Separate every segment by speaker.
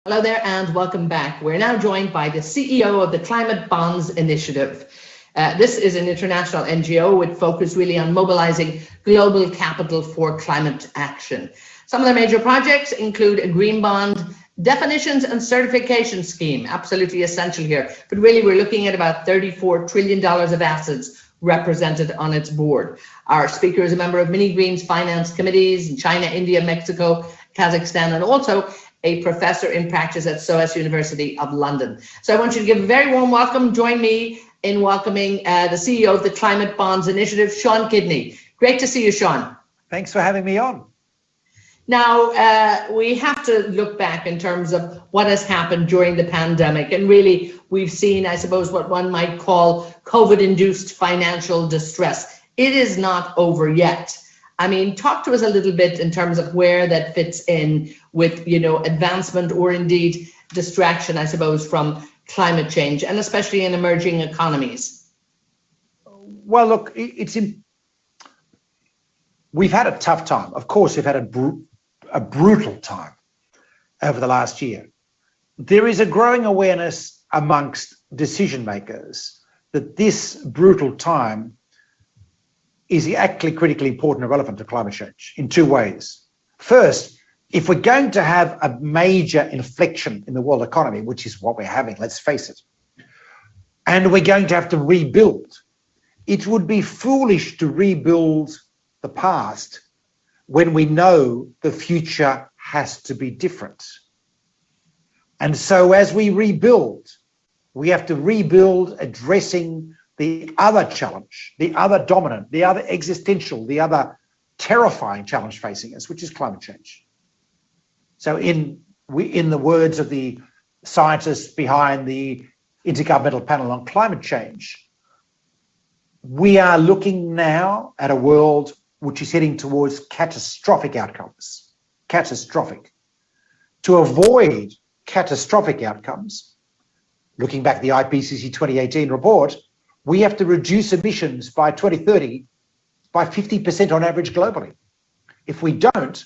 Speaker 1: Hello there and welcome back. We're now joined by the CEO of the Climate Bonds Initiative. This is an international NGO with focus really on mobilizing global capital for climate action. Some of their major projects include a green bond, definitions and certification scheme, absolutely essential here. But really we're looking at about $34 trillion of assets represented on its board. Our speaker is a member of many Greens finance committees in China, India, Mexico, Kazakhstan, and also a professor in practice at SOAS University of London. So I want you to give a very warm welcome. Join me in welcoming the CEO of the Climate Bonds Initiative, Sean Kidney. Great to see you, Sean.
Speaker 2: Thanks for having me on.
Speaker 1: Now, we have to look back in terms of what has happened during the pandemic. And really, we've seen, I suppose, what one might call COVID-induced financial distress. It is not over yet. I mean, talk to us a little bit in terms of where that fits in with, advancement or indeed distraction, I suppose, from climate change, and especially in emerging economies.
Speaker 2: Well, look, we've had a tough time. Of course, we've had a brutal time over the last year. There is a growing awareness amongst decision makers that this brutal time is actually critically important and relevant to climate change in two ways. First, if we're going to have a major inflection in the world economy, which is what we're having, let's face it, and we're going to have to rebuild, it would be foolish to rebuild the past when we know the future has to be different. And so as we rebuild, we have to rebuild addressing the other challenge, the other dominant, the other existential, the other terrifying challenge facing us, which is climate change. So in the words of the scientists behind the Intergovernmental Panel on Climate Change, we are looking now at a world which is heading towards catastrophic outcomes. Catastrophic. To avoid catastrophic outcomes, looking back at the IPCC 2018 report, we have to reduce emissions by 2030 by 50% on average globally. If we don't,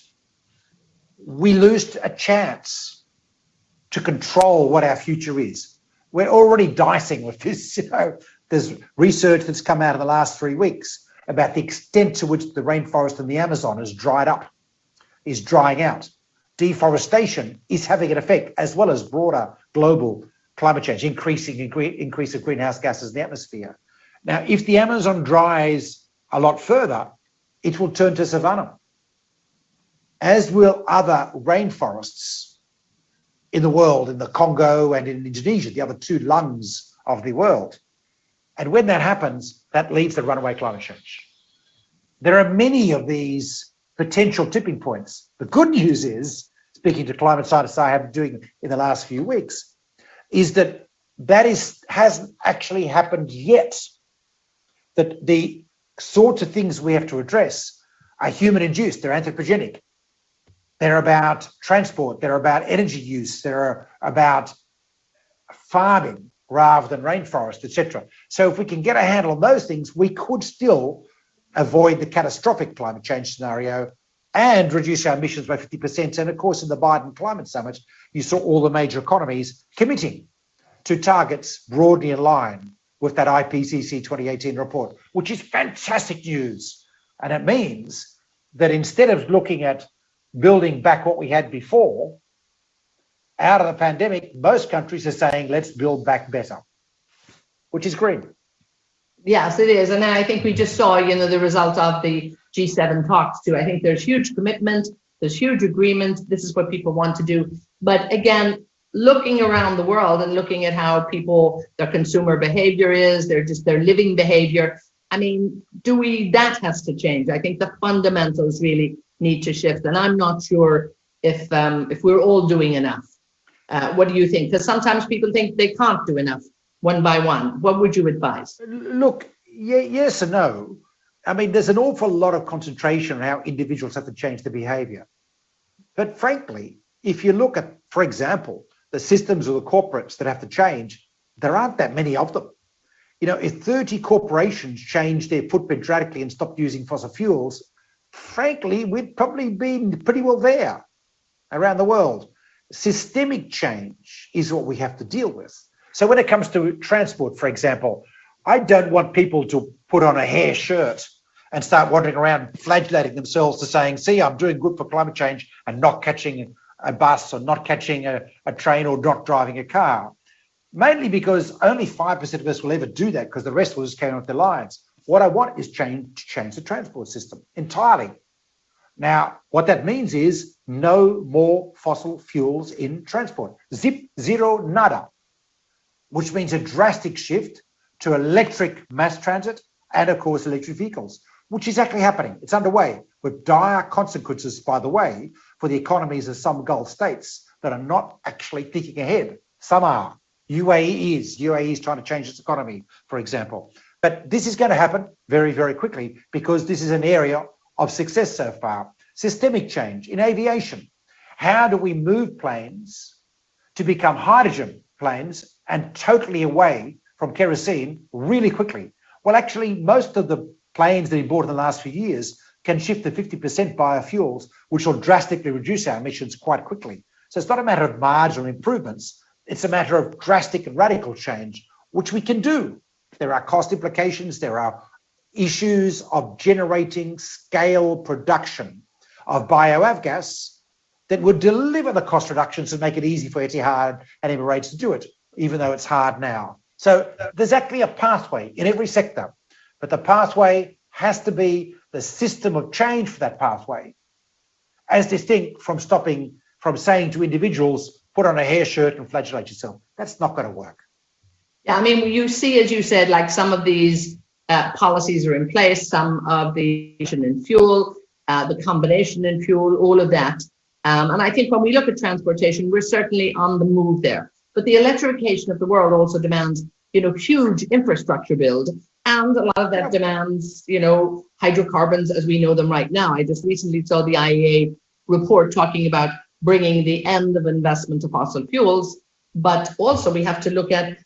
Speaker 2: we lose a chance to control what our future is. We're already dicing with this. There's research that's come out in the last 3 weeks about the extent to which the rainforest in the Amazon has dried up, is drying out. Deforestation is having an effect, as well as broader global climate change, increase of greenhouse gases in the atmosphere. Now, if the Amazon dries a lot further, it will turn to savanna, as will other rainforests in the world, in the Congo and in Indonesia, the other two lungs of the world. And when that happens, that leads to runaway climate change. There are many of these potential tipping points. The good news is, speaking to climate scientists I have been doing in the last few weeks, is that hasn't actually happened yet. That the sorts of things we have to address are human-induced, they're anthropogenic. They're about transport, they're about energy use, they're about farming rather than rainforest, etc. So if we can get a handle on those things, we could still avoid the catastrophic climate change scenario and reduce our emissions by 50%. And of course, in the Biden Climate Summit, you saw all the major economies committing to targets broadly in line with that IPCC 2018 report, which is fantastic news. And it means that instead of looking at building back what we had before, out of the pandemic, most countries are saying, let's build back better, which is great.
Speaker 1: Yes, it is. And I think we just saw, the result of the G7 talks too. I think there's huge commitment, there's huge agreement. This is what people want to do. But again, looking around the world and looking at how their consumer behavior is, their living behavior. I mean, that has to change. I think the fundamentals really need to shift. And I'm not sure if we're all doing enough. What do you think? Because sometimes people think they can't do enough one by one. What would you advise?
Speaker 2: Look, yes and no. I mean, there's an awful lot of concentration on how individuals have to change their behavior. But frankly, if you look at, for example, the systems or the corporates that have to change, there aren't that many of them. If 30 corporations change their footprint radically and stopped using fossil fuels, frankly, we'd probably be pretty well there around the world. Systemic change is what we have to deal with. So when it comes to transport, for example, I don't want people to put on a hair shirt and start wandering around flagellating themselves to saying, see, I'm doing good for climate change and not catching a bus or not catching a train or not driving a car. Mainly because only 5% of us will ever do that because the rest will just carry on with their lives. What I want is to change the transport system entirely. Now, what that means is no more fossil fuels in transport. Zip, zero, nada. Which means a drastic shift to electric mass transit and, of course, electric vehicles, which is actually happening. It's underway with dire consequences, by the way, for the economies of some Gulf states that are not actually thinking ahead. Some are. UAE is trying to change its economy, for example. But this is going to happen very, very quickly because this is an area of success so far. Systemic change in aviation. How do we move planes to become hydrogen planes and totally away from kerosene really quickly? Well, actually, most of the planes that have been bought in the last few years can shift to 50% biofuels, which will drastically reduce our emissions quite quickly. So it's not a matter of marginal improvements. It's a matter of drastic and radical change, which we can do. There are cost implications. There are issues of generating scale production of bioavgas that would deliver the cost reductions and make it easy for Etihad and Emirates to do it, even though it's hard now. So there's actually a pathway in every sector, but the pathway has to be the system of change for that pathway, as distinct from saying to individuals, put on a hair shirt and flagellate yourself. That's not going to work.
Speaker 1: Yeah, I mean, you see, as you said, like some of these policies are in place, some of the in fuel, the combination in fuel, all of that. And I think when we look at transportation, we're certainly on the move there. But the electrification of the world also demands, huge infrastructure build. And a lot of that demands, hydrocarbons as we know them right now. I just recently saw the IEA report talking about bringing the end of investment to fossil fuels. But also we have to look at,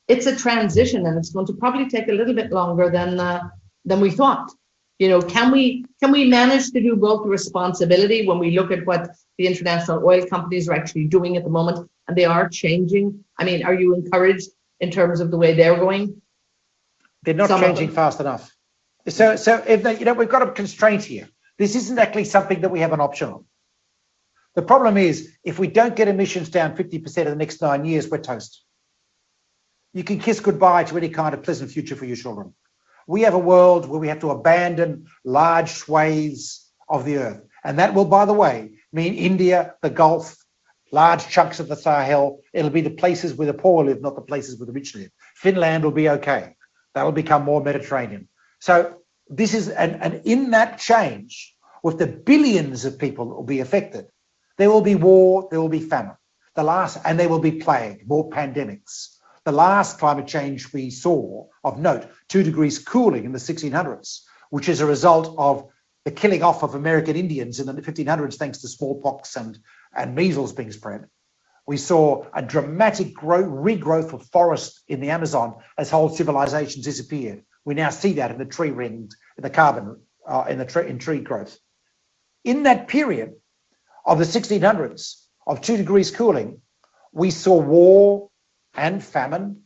Speaker 1: it's a transition and it's going to probably take a little bit longer than we thought. Can we manage to do both responsibility when we look at what the international oil companies are actually doing at the moment, and they are changing? I mean, are you encouraged in terms of the way they're going?
Speaker 2: They're not changing fast enough. So if they, we've got a constraint here. This isn't actually something that we have an option on. The problem is, if we don't get emissions down 50% in the next 9 years, we're toast. You can kiss goodbye to any kind of pleasant future for your children. We have a world where we have to abandon large swathes of the earth. And that will, by the way, mean India, the Gulf, large chunks of the Sahel. It'll be the places where the poor live, not the places where the rich live. Finland will be okay. That'll become more Mediterranean. So this is, and in that change, with the billions of people that will be affected, there will be war, there will be famine. And there will be plague, more pandemics. The last climate change we saw of note, 2 degrees cooling in the 1600s, which is a result of the killing off of American Indians in the 1500s thanks to smallpox and measles being spread. We saw a dramatic regrowth of forest in the Amazon as whole civilizations disappeared. We now see that in the tree rings, in the carbon, in tree growth. In that period of the 1600s, of 2 degrees cooling, we saw war and famine,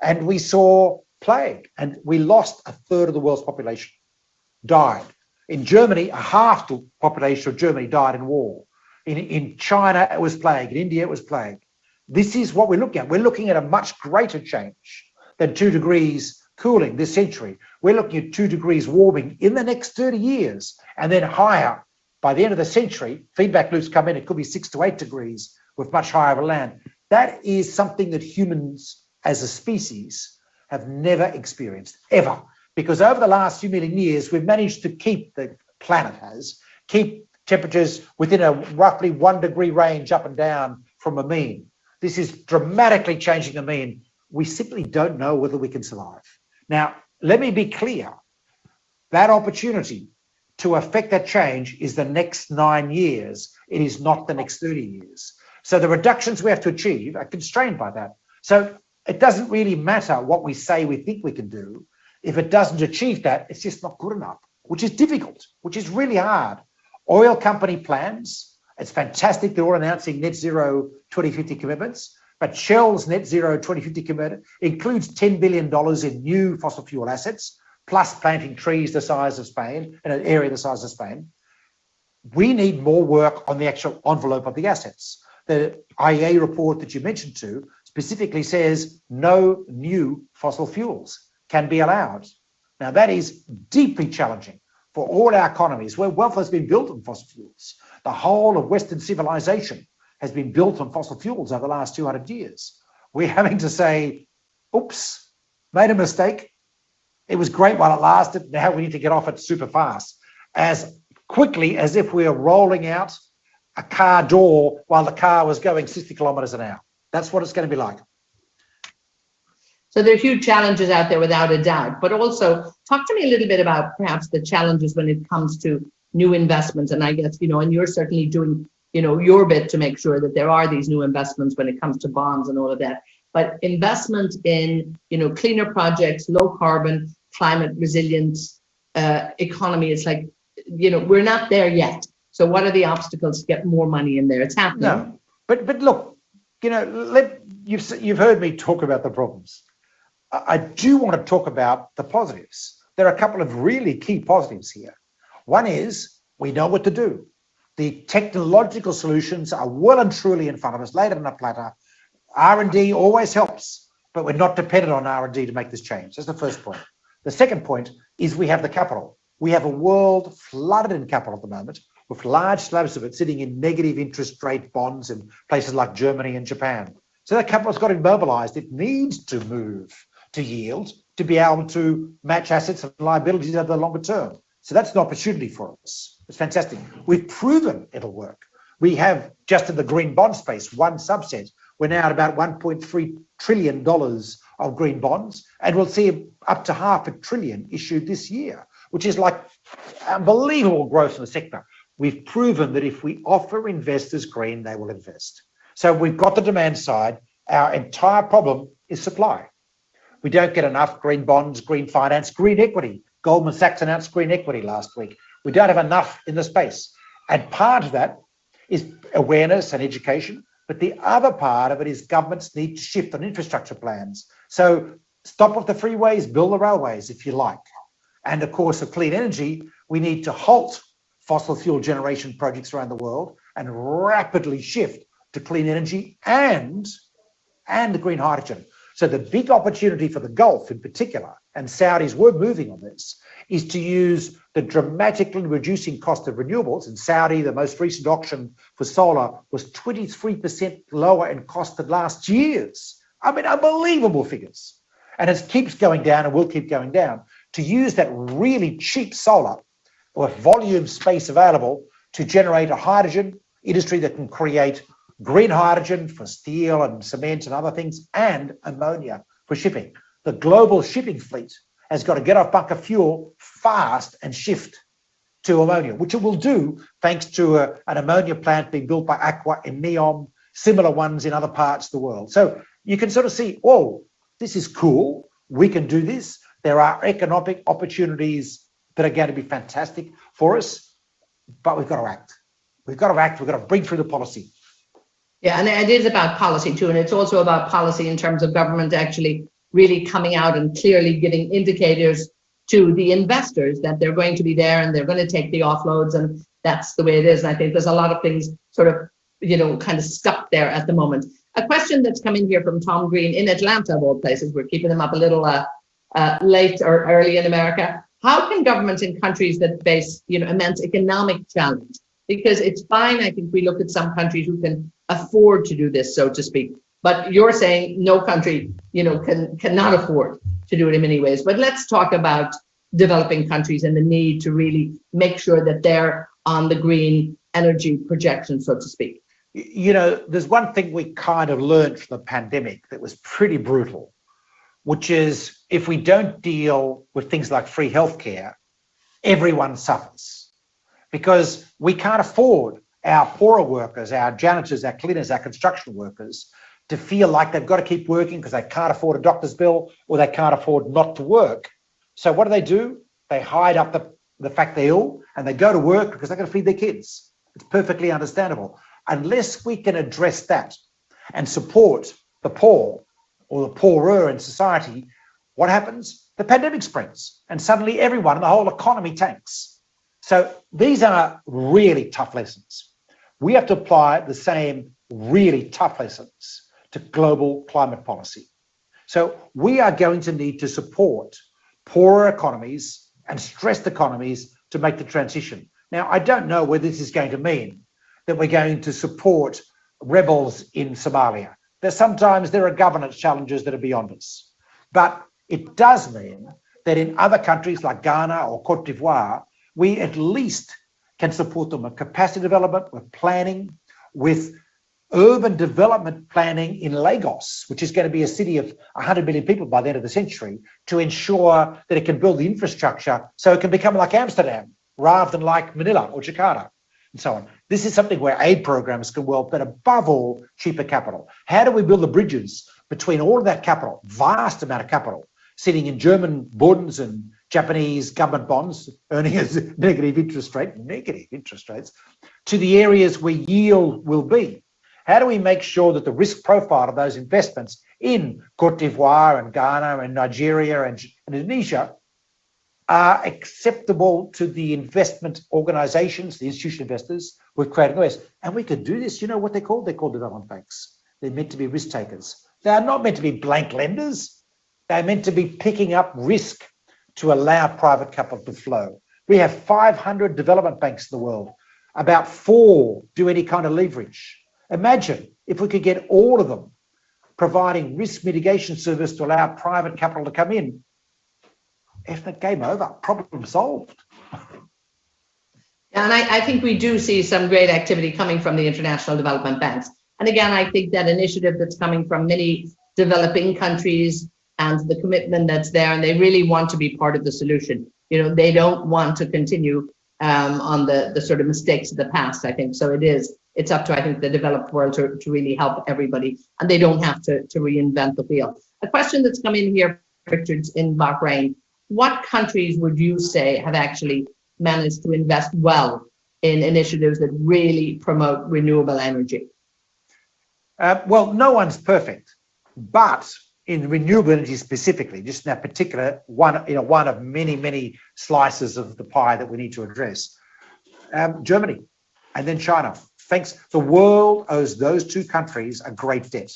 Speaker 2: and we saw plague, and we lost a third of the world's population, died. In Germany, half the population of Germany died in war. In China, it was plague. In India, it was plague. This is what we're looking at. We're looking at a much greater change than 2 degrees cooling this century. We're looking at 2 degrees warming in the next 30 years, and then higher by the end of the century. Feedback loops come in, it could be 6 to 8 degrees with much higher over land. That is something that humans as a species have never experienced, ever. Because over the last few million years, we've managed to keep, the planet keep temperatures within a roughly 1 degree range up and down from a mean. This is dramatically changing the mean. We simply don't know whether we can survive. Now, let me be clear. That opportunity to affect that change is the next 9 years. It is not the next 30 years. So the reductions we have to achieve are constrained by that. So it doesn't really matter what we say we think we can do. If it doesn't achieve that, it's just not good enough, which is difficult, which is really hard. Oil company plans It's fantastic they're all announcing net zero 2050 commitments, but Shell's net zero 2050 commitment includes $10 billion in new fossil fuel assets, plus planting trees the size of Spain, in an area the size of Spain. We need more work on the actual envelope of the assets. The IEA report that you mentioned to specifically says no new fossil fuels can be allowed. Now that is deeply challenging for all our economies where wealth has been built on fossil fuels. The whole of Western civilization has been built on fossil fuels over the last 200 years. We're having to say, oops, made a mistake. It was great while it lasted. Now we need to get off it super fast, as quickly as if we are rolling out a car door while the car was going 60 kilometres an hour. That's what it's going to be like.
Speaker 1: So there are huge challenges out there without a doubt, but also talk to me a little bit about perhaps the challenges when it comes to new investments. And I guess, and you're certainly doing, your bit to make sure that there are these new investments when it comes to bonds and all of that. But investment in, cleaner projects, low carbon, climate resilience economy, it's like, we're not there yet. So what are the obstacles to get more money in there? It's happening.
Speaker 2: No, but look, you've heard me talk about the problems. I do want to talk about the positives. There are a couple of really key positives here. One is we know what to do. The technological solutions are well and truly in front of us, laid on a platter. R&D always helps, but we're not dependent on R&D to make this change. That's the first point. The second point is we have the capital. We have a world flooded in capital at the moment, with large slabs of it sitting in negative interest rate bonds in places like Germany and Japan. So that capital's got to be mobilised. It needs to move to yield to be able to match assets and liabilities over the longer term. So that's an opportunity for us. It's fantastic. We've proven it'll work. We have, just in the green bond space, one subset. We're now at about $1.3 trillion of green bonds, and we'll see up to $500 billion issued this year, which is like unbelievable growth in the sector. We've proven that if we offer investors green, they will invest. So we've got the demand side. Our entire problem is supply. We don't get enough green bonds, green finance, green equity. Goldman Sachs announced green equity last week. We don't have enough in the space. And part of that is awareness and education. But the other part of it is governments need to shift on infrastructure plans. So stop off the freeways, build the railways, if you like. And of course, for clean energy, we need to halt fossil fuel generation projects around the world and rapidly shift to clean energy and green hydrogen. So the big opportunity for the Gulf in particular, and Saudis were moving on this, is to use the dramatically reducing cost of renewables. In Saudi, the most recent auction for solar was 23% lower in cost than last year's. I mean, unbelievable figures. And it keeps going down and will keep going down. To use that really cheap solar with volume space available to generate a hydrogen industry that can create green hydrogen for steel and cement and other things, and ammonia for shipping. The global shipping fleet has got to get off bunker fuel fast and shift to ammonia, which it will do thanks to an ammonia plant being built by Aqua and Neom, similar ones in other parts of the world. So you can sort of see, oh, this is cool. We can do this. There are economic opportunities that are going to be fantastic for us, but we've got to act. We've got to act. We've got to bring through the policy.
Speaker 1: Yeah, and it is about policy too, and it's also about policy in terms of government actually really coming out and clearly giving indicators to the investors that they're going to be there and they're going to take the offloads, and that's the way it is. And I think there's a lot of things sort of, kind of stuck there at the moment. A question that's come in here from Tom Green in Atlanta, of all places. We're keeping them up a little late or early in America. How can governments in countries that face, immense economic challenge? Because it's fine, I think we look at some countries who can afford to do this, so to speak. But you're saying no country, cannot afford to do it in many ways. But let's talk about developing countries and the need to really make sure that they're on the green energy projection, so to speak.
Speaker 2: There's one thing we kind of learned from the pandemic that was pretty brutal, which is if we don't deal with things like free healthcare, everyone suffers. Because we can't afford our poorer workers, our janitors, our cleaners, our construction workers to feel like they've got to keep working because they can't afford a doctor's bill or they can't afford not to work. So what do? They hide up the fact they're ill and they go to work because they're going to feed their kids. It's perfectly understandable. Unless we can address that and support the poor or the poorer in society, what happens? The pandemic spreads and suddenly everyone in the whole economy tanks. So these are really tough lessons. We have to apply the same really tough lessons to global climate policy. So we are going to need to support poorer economies and stressed economies to make the transition. Now, I don't know whether this is going to mean that we're going to support rebels in Somalia. Sometimes there are governance challenges that are beyond us. But it does mean that in other countries like Ghana or Cote d'Ivoire, we at least can support them with capacity development, with planning, with urban development planning in Lagos, which is going to be a city of 100 million people by the end of the century, to ensure that it can build the infrastructure so it can become like Amsterdam rather than like Manila or Jakarta and so on. This is something where aid programs can work, but above all, cheaper capital. How do we build the bridges between all of that capital, vast amount of capital, sitting in German bonds and Japanese government bonds, earning a negative interest rates, to the areas where yield will be? How do we make sure that the risk profile of those investments in Cote d'Ivoire and Ghana and Nigeria and Indonesia are acceptable to the investment organizations, the institutional investors we've created in the West? And we could do this. You know what they're called? They're called development banks. They're meant to be risk takers. They are not meant to be blank lenders. They're meant to be picking up risk to allow private capital to flow. We have 500 development banks in the world. About 4 do any kind of leverage. Imagine if we could get all of them providing risk mitigation service to allow private capital to come in. Ethnic game over, problem solved.
Speaker 1: And I think we do see some great activity coming from the international development banks. And again, I think that initiative that's coming from many developing countries and the commitment that's there, and they really want to be part of the solution. You know, they don't want to continue on the sort of mistakes of the past, I think. So it's up to, I think, the developed world to really help everybody, and they don't have to reinvent the wheel. A question that's come in here, Richard, in Bahrain: what countries would you say have actually managed to invest well in initiatives that really promote renewable energy?
Speaker 2: Well, no one's perfect, but in renewable energy specifically, just in that particular one of many slices of the pie that we need to address, Germany and then China. The world owes those two countries a great debt.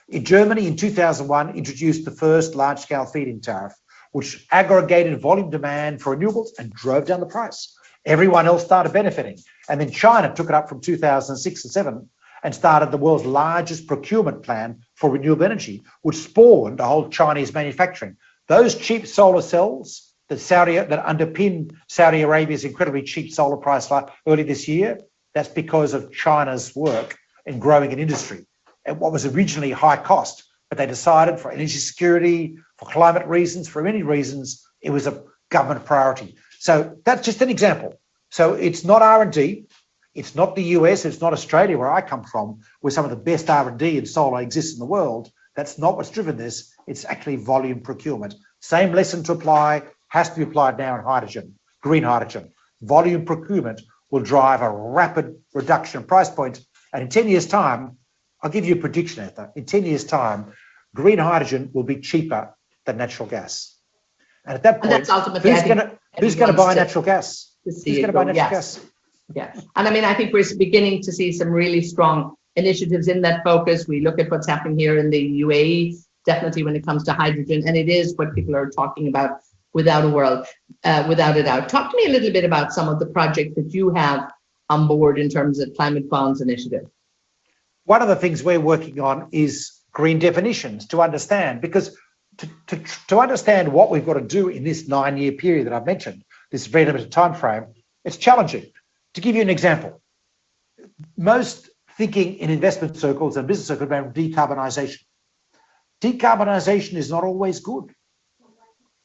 Speaker 2: In Germany, in 2001, introduced the first large-scale feed-in tariff, which aggregated volume demand for renewables and drove down the price. Everyone else started benefiting. And then China took it up from 2006 and 2007 and started the world's largest procurement plan for renewable energy, which spawned a whole Chinese manufacturing. Those cheap solar cells that underpin Saudi Arabia's incredibly cheap solar price early this year, that's because of China's work in growing an industry at what was originally high cost, but they decided for energy security, for climate reasons, for many reasons, it was a government priority. So that's just an example. So it's not R&D, it's not the US, it's not Australia, where I come from, where some of the best R&D in solar exists in the world. That's not what's driven this. It's actually volume procurement. Same lesson to apply, has to be applied now in hydrogen, green hydrogen. Volume procurement will drive a rapid reduction in price point. And in 10 years' time, I'll give you a prediction, Etha. In 10 years' time, green hydrogen will be cheaper than natural gas. And at that point, who's going to buy natural gas? Who's going to buy natural gas?
Speaker 1: Yeah. And I mean, I think we're beginning to see some really strong initiatives in that focus. We look at what's happening here in the UAE, definitely when it comes to hydrogen, and it is what people are talking about without a doubt. Talk to me a little bit about some of the projects that you have on board in terms of Climate Bonds Initiative.
Speaker 2: One of the things we're working on is green definitions to understand, because to understand what we've got to do in this 9-year period that I've mentioned, this very limited time frame, it's challenging. To give you an example, most thinking in investment circles and business circles about decarbonisation. Decarbonisation is not always good.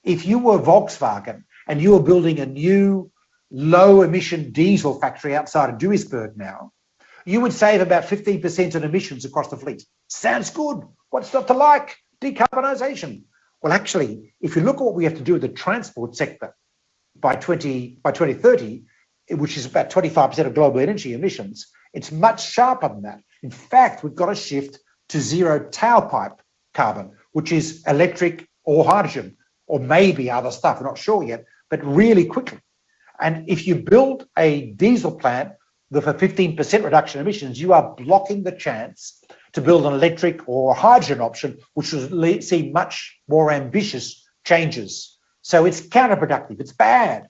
Speaker 2: If you were Volkswagen and you were building a new low-emission diesel factory outside of Duisburg now, you would save about 15% in emissions across the fleet. Sounds good. What's not to like? Decarbonisation. Well, actually, if you look at what we have to do with the transport sector by 2030, which is about 25% of global energy emissions, it's much sharper than that. In fact, we've got to shift to zero tailpipe carbon, which is electric or hydrogen, or maybe other stuff, we're not sure yet, but really quickly. And if you build a diesel plant with a 15% reduction in emissions, you are blocking the chance to build an electric or hydrogen option, which will see much more ambitious changes. So it's counterproductive, it's bad.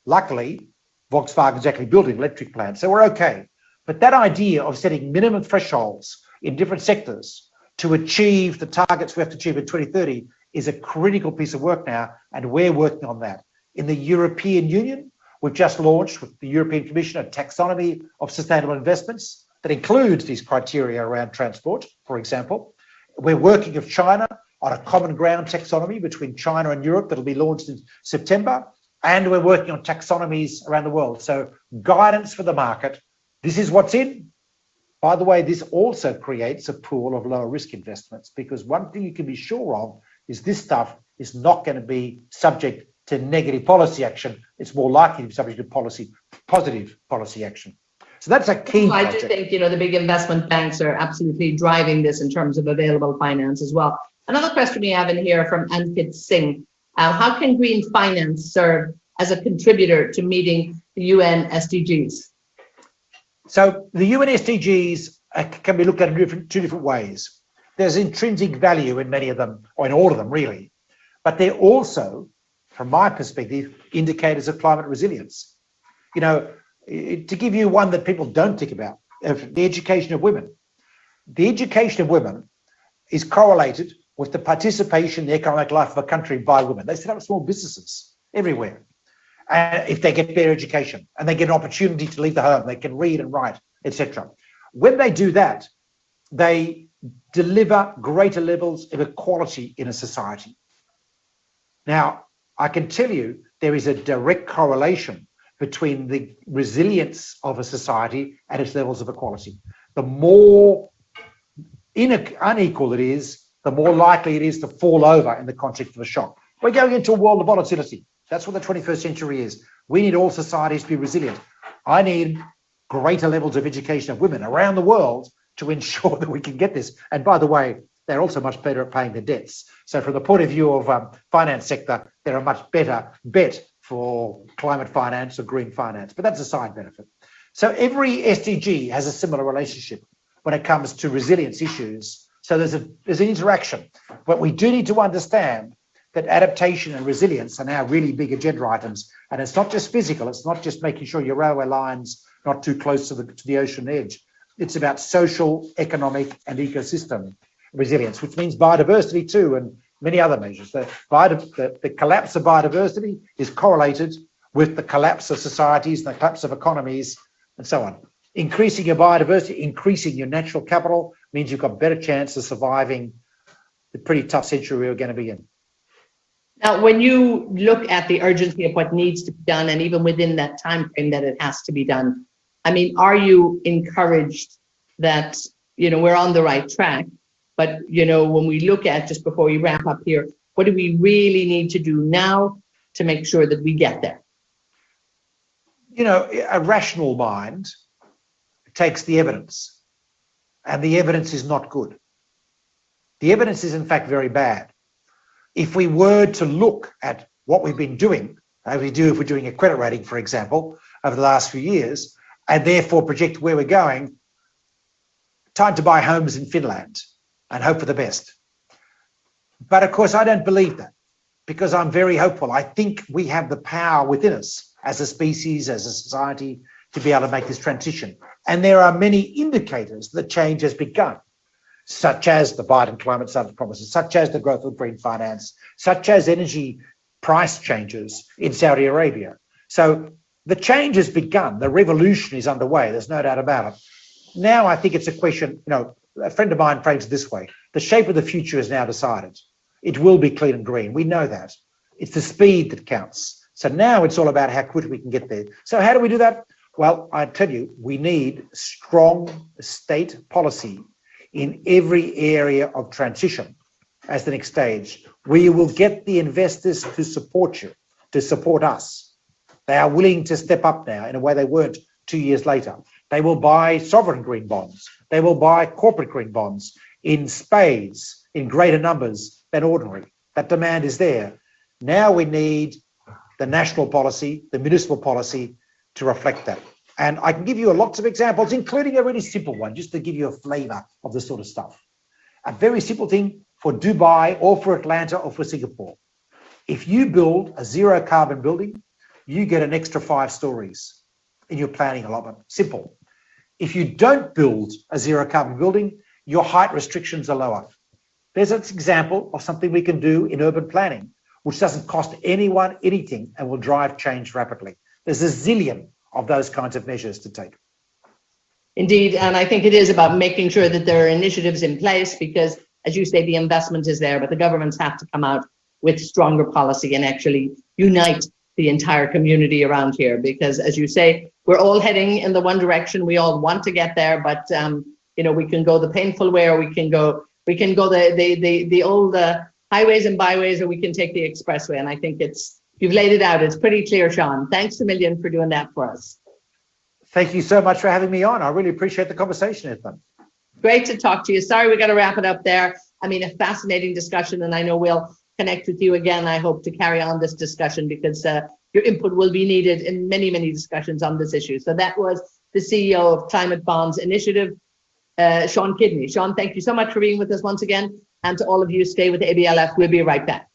Speaker 2: Luckily, Volkswagen's actually building electric plants, so we're okay. But that idea of setting minimum thresholds in different sectors to achieve the targets we have to achieve in 2030 is a critical piece of work now, and we're working on that. In the European Union, we've just launched with the European Commission a taxonomy of sustainable investments that includes these criteria around transport, for example. We're working with China on a common ground taxonomy between China and Europe that'll be launched in September. And we're working on taxonomies around the world. So guidance for the market. This is what's in. By the way, this also creates a pool of lower risk investments, because one thing you can be sure of is this stuff is not going to be subject to negative policy action. It's more likely to be subject to positive policy action. So that's a key project.
Speaker 1: I do think, the big investment banks are absolutely driving this in terms of available finance as well. Another question we have in here from Ankit Singh. How can green finance serve as a contributor to meeting the UN SDGs?
Speaker 2: So the UN SDGs can be looked at in two different ways. There's intrinsic value in many of them, or in all of them really, but they're also, from my perspective, indicators of climate resilience. To give you one that people don't think about, the education of women. The education of women is correlated with the participation in the economic life of a country by women. They set up small businesses everywhere. And if they get better education and they get an opportunity to leave the home, they can read and write, etc. When they do that, they deliver greater levels of equality in a society. Now, I can tell you there is a direct correlation between the resilience of a society and its levels of equality. The more unequal it is, the more likely it is to fall over in the context of a shock. We're going into a world of volatility. That's what the 21st century is. We need all societies to be resilient. I need greater levels of education of women around the world to ensure that we can get this. And by the way, they're also much better at paying their debts. So from the point of view of finance sector, they're a much better bet for climate finance or green finance, but that's a side benefit. So every SDG has a similar relationship when it comes to resilience issues. So there's an interaction, but we do need to understand that adaptation and resilience are now really big agenda items. And it's not just physical, it's not just making sure your railway line's not too close to the ocean edge. It's about social, economic, and ecosystem resilience, which means biodiversity too, and many other measures. The collapse of biodiversity is correlated with the collapse of societies and the collapse of economies and so on. Increasing your biodiversity, increasing your natural capital means you've got better chance of surviving the pretty tough century we're going to be in.
Speaker 1: Now, when you look at the urgency of what needs to be done, and even within that time frame that it has to be done, are you encouraged that, we're on the right track? But, when we look at, just before we wrap up here, what do we really need to do now to make sure that we get there?
Speaker 2: A rational mind takes the evidence, and the evidence is not good. The evidence is, in fact, very bad. If we were to look at what we've been doing, as we do if we're doing a credit rating, for example, over the last few years, and therefore project where we're going, time to buy homes in Finland and hope for the best. But of course, I don't believe that, because I'm very hopeful. I think we have the power within us as a species, as a society, to be able to make this transition. And there are many indicators that change has begun, such as the Biden climate summit promises, such as the growth of green finance, such as energy price changes in Saudi Arabia. So the change has begun. The revolution is underway. There's no doubt about it. Now I think it's a question, a friend of mine frames it this way. The shape of the future is now decided. It will be clean and green. We know that. It's the speed that counts. So now it's all about how quickly we can get there. So how do we do that? Well, I tell you, we need strong state policy in every area of transition as the next stage. We will get the investors to support you, to support us. They are willing to step up now in a way they weren't 2 years later. They will buy sovereign green bonds. They will buy corporate green bonds in spades, in greater numbers than ordinary. That demand is there. Now we need the national policy, the municipal policy to reflect that. And I can give you lots of examples, including a really simple one, just to give you a flavour of this sort of stuff. A very simple thing for Dubai or for Atlanta or for Singapore. If you build a zero carbon building, you get an extra 5 stories in your planning allotment. Simple. If you don't build a zero carbon building, your height restrictions are lower. There's an example of something we can do in urban planning, which doesn't cost anyone anything and will drive change rapidly. There's a zillion of those kinds of measures to take.
Speaker 1: Indeed, and I think it is about making sure that there are initiatives in place because, as you say, the investment is there, but the governments have to come out with stronger policy and actually unite the entire community around here because, as you say, we're all heading in the one direction. We all want to get there, but we can go the painful way, or we can go the old highways and byways, or we can take the expressway. And I think you've laid it out. It's pretty clear, Sean. Thanks a million for doing that for us.
Speaker 2: Thank you so much for having me on. I really appreciate the conversation, Ethan. Great
Speaker 1: to talk to you. Sorry, we got to wrap it up there. I mean, a fascinating discussion, and I know we'll connect with you again. I hope to carry on this discussion because your input will be needed in many, many discussions on this issue. So that was the CEO of Climate Bonds Initiative, Sean Kidney. Sean, thank you so much for being with us once again. And to all of you, stay with ABLF. We'll be right back.